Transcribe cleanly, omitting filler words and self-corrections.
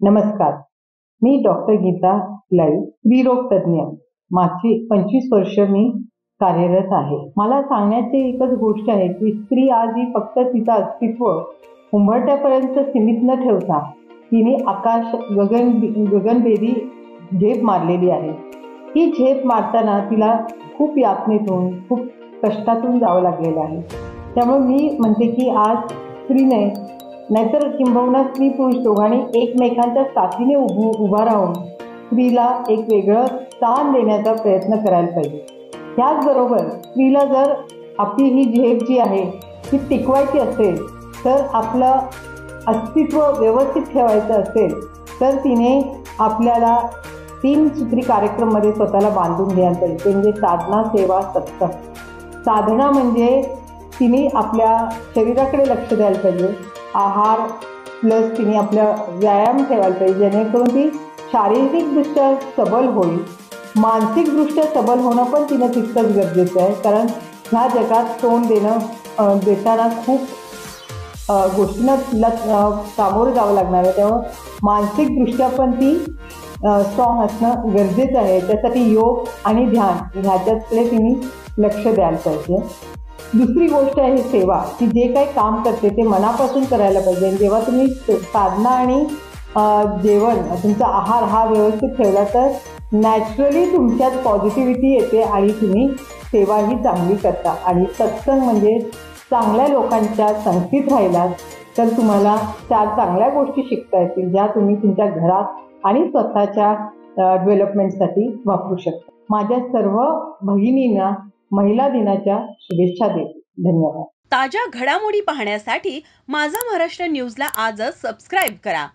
नमस्कार, मी डॉक्टर गीता लाई, स्त्रीरोग तज्ज्ञ. मागची 25 वर्ष मी कार्यरत आहे. मला सांगण्याची एकच गोष्ट आहे की स्त्री आज ही फक्त तिचं अस्तित्व उंबरठ्यापर्यंत सीमित न ठेवता तिने आकाश गगनभेदी झेप मारलेली आहे. ही झेप मारताना तिला खूप यातनेतून, खूप कष्टातून जावं लागलेलं आहे. त्यामुळे मी म्हणते की आज स्त्रीने नाहीतर किंबहुना स्त्री पुरुष दोघांनी एकमेकांच्या साथीने उभा राहून स्त्रीला एक वेगळं स्थान देण्याचा प्रयत्न करायला पाहिजे. त्याचबरोबर स्त्रीला जर आपली ही झेप जी आहे ती टिकवायची असेल, तर आपलं अस्तित्व व्यवस्थित ठेवायचं असेल, तर तिने आपल्याला 3 सूत्री कार्यक्रममध्ये स्वतःला बांधून घ्यायला पाहिजे. ते म्हणजे साधना, सेवा, सत्संग. साधना म्हणजे तिने आपल्या शरीराकडे लक्ष द्यायला पाहिजे. आहार प्लस तिने आपला व्यायाम ठेवायला पाहिजे, जेणेकरून ती शारीरिकदृष्ट्या सबल होईल. मानसिकदृष्ट्या सबल होणं पण तिनं तितकंच गरजेचं आहे, कारण ह्या जगात तोंड देताना खूप गोष्टींना तिला सामोरं जावं लागणार आहे. त्यामुळं मानसिकदृष्ट्या पण ती स्ट्रॉंग असणं गरजेचं आहे. त्यासाठी योग आणि ध्यान ह्याच्याकडे तिने लक्ष द्यायला पाहिजे. दुसरी गोष्ट आहे सेवा, की जे काही काम करते ते मनापासून करायला पाहिजे. जेव्हा तुम्ही साधना आणि जेवण, तुमचा आहार हा व्यवस्थित ठेवला तर नॅचरली तुमच्यात पॉझिटिव्हिटी येते आणि तुम्ही सेवाही चांगली करता. आणि सत्संग म्हणजे चांगल्या लोकांच्या संगतीत राहिलात तर तुम्हाला 4 चांगल्या गोष्टी शिकता येतील, ज्या तुम्ही तुमच्या घरात आणि स्वतःच्या डेव्हलपमेंटसाठी वापरू शकता. माझ्या सर्व भगिनींना महिला दिनाच्या शुभेच्छा देते. धन्यवाद. ताज्या घडामोडी पाहण्यासाठी माझा महाराष्ट्र न्यूजला आजच सबस्क्राईब करा.